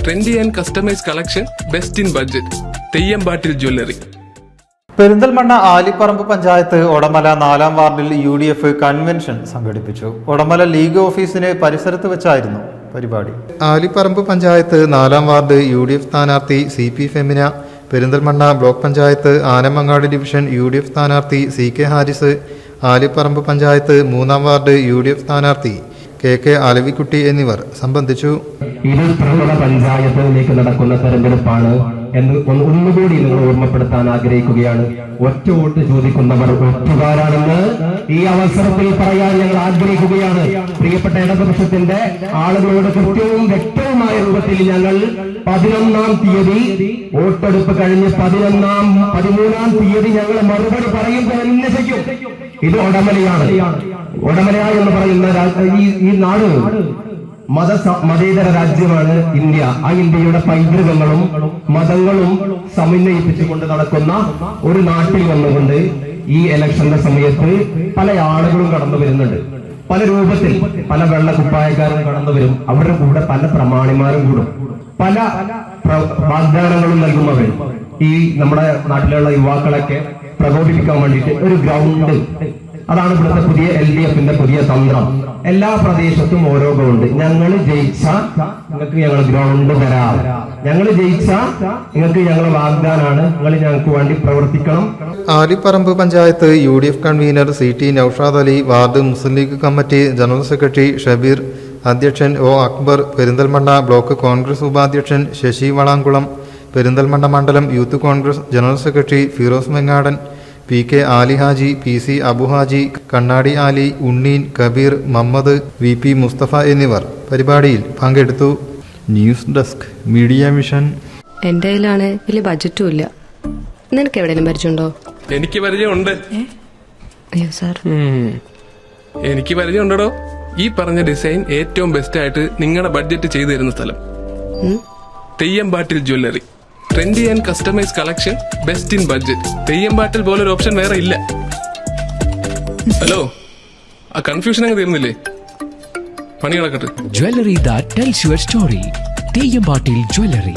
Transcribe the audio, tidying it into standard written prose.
Trendy and customise collection, best in budget. തെയ്യമ്പാട്ടിൽ jewellery. Perinthalmanna Aliparamba panchayat Odamala 4-ാം വാർഡിൽ UDF convention സംഘടിപ്പിച്ചു. Odamala league ഓഫീസിന് പരിസരത്ത് വെച്ചായിരുന്നു പരിപാടി. ആലിപ്പറമ്പ് പഞ്ചായത്ത് 4-ാം വാർഡ് UDF സ്ഥാനാർത്ഥി CP Femina, Perinthalmanna block panchayat Anamangad division UDF സ്ഥാനാർത്ഥി CK ഹാരിസ്, ആലിപ്പറമ്പ് പഞ്ചായത്ത് 3-ാം വാർഡ് UDF സ്ഥാനാർത്ഥി KK അലവിക്കുട്ടി എന്നിവർ സംബന്ധിച്ചു. ഇത് പ്രമുഖ പഞ്ചായത്തിലേക്ക് നടക്കുന്ന തെരഞ്ഞെടുപ്പാണ് എന്ന് ഒന്നുകൂടി നിങ്ങൾ ഓർമ്മപ്പെടുത്താൻ ആഗ്രഹിക്കുകയാണ്. ഒറ്റ വോട്ട് ചോദിക്കുന്നവർ ഒറ്റുകാരാണെന്ന് ഈ അവസരത്തിൽ പറയാൻ ഞങ്ങൾ ആഗ്രഹിക്കുകയാണ്. പ്രിയപ്പെട്ട ഇടതുപക്ഷത്തിന്റെ ആളുകളോട് കൃത്യവും വ്യക്തവുമായ രൂപത്തിൽ ഞങ്ങൾ 11-ാം തീയതി വോട്ടെടുപ്പ് കഴിഞ്ഞ് 13-ാം തീയതി ഞങ്ങൾ മറുപടി പറയുമ്പോൾ തന്നെ ചെയ്യും. ഇത് ഒടമലയാണ്. ഒടമല എന്ന് പറയുന്ന ഈ നാട് മതേതര രാജ്യമാണ് ഇന്ത്യ. ആ ഇന്ത്യയുടെ പൈതൃകങ്ങളും മതങ്ങളും സമന്വയിപ്പിച്ചുകൊണ്ട് നടക്കുന്ന ഒരു നാട്ടിൽ വന്നുകൊണ്ട് ഈ ഇലക്ഷന്റെ സമയത്ത് പല ആളുകളും കടന്നു വരുന്നുണ്ട്. പല രൂപത്തിൽ പല വെള്ളക്കുപ്പായക്കാരും കടന്നു വരും. അവരുടെ കൂടെ പല പ്രമാണിമാരും കൂടും. പല വാഗ്ദാനങ്ങളും നൽകുന്നവർ ഈ നമ്മുടെ നാട്ടിലുള്ള യുവാക്കളൊക്കെ പ്രകോപിപ്പിക്കാൻ വേണ്ടിയിട്ട് ഒരു ഗ്രൗണ്ട്, അതാണ് ഇവിടുത്തെ പുതിയ LDFന്റെ പുതിയ തന്ത്രം. എല്ലാ പ്രദേശത്തും ഓരോ ഗ്രൗണ്ട്. ഞങ്ങൾ ജയിച്ച നിങ്ങൾക്ക് ഞങ്ങൾ ഗ്രൗണ്ട് തരാം, ഞങ്ങൾ ജയിച്ച നിങ്ങൾക്ക് ഞങ്ങൾ വാഗ്ദാനാണ്, നിങ്ങൾ ഞങ്ങൾക്ക് വേണ്ടി പ്രവർത്തിക്കണം. Alipparamba panchayat UDF convener CT Noushad Ali, ward Muslim League committee general secretary Shabeer, അധ്യക്ഷൻ O അക്ബർ, പെരിന്തൽമണ്ണ ബ്ലോക്ക് കോൺഗ്രസ് ഉപാധ്യക്ഷൻ ശശി വളാംകുളം, പെരിന്തൽമണ്ണ മണ്ഡലം youth Congress general secretary Firoz Mengadan, PK Ali Haji, PC Abuhaji, Kannadi Ali, Unneen, Kabir, Muhammad, VP Mustafa എന്നിവർ പരിപാടിയിൽ പങ്കെടുത്തു. News desk media mission. എന്റെ കയ്യിലാണ് വലിയ ബഡ്ജറ്റും ഇല്ല. നിനക്ക് എവിടെയെങ്കിലും പരിചയമുണ്ടോ? എനിക്ക് പരിചയമുണ്ട്. അയ്യോ സാർ, എനിക്ക് പരിചയമുണ്ടോ. ഈ പറഞ്ഞ ഡിസൈൻ ഏറ്റവും ബെസ്റ്റ് ആയിട്ട് നിങ്ങളുടെ ബഡ്ജറ്റ് ചെയ്തു തരുന്ന സ്ഥലം Theyyampattil jewellery. Trendy and customise collection, best in budget. Theyyampattil പോലൊരു ഓപ്ഷൻ വേറെ ഇല്ല. ഹലോ, ആ കൺഫ്യൂഷൻ അങ്ങ് തീർന്നില്ലേ? പണി കിടക്കട്ടെ. Jewelry that tells your story. തെയ്യമ്പാട്ടിൽ jewellery.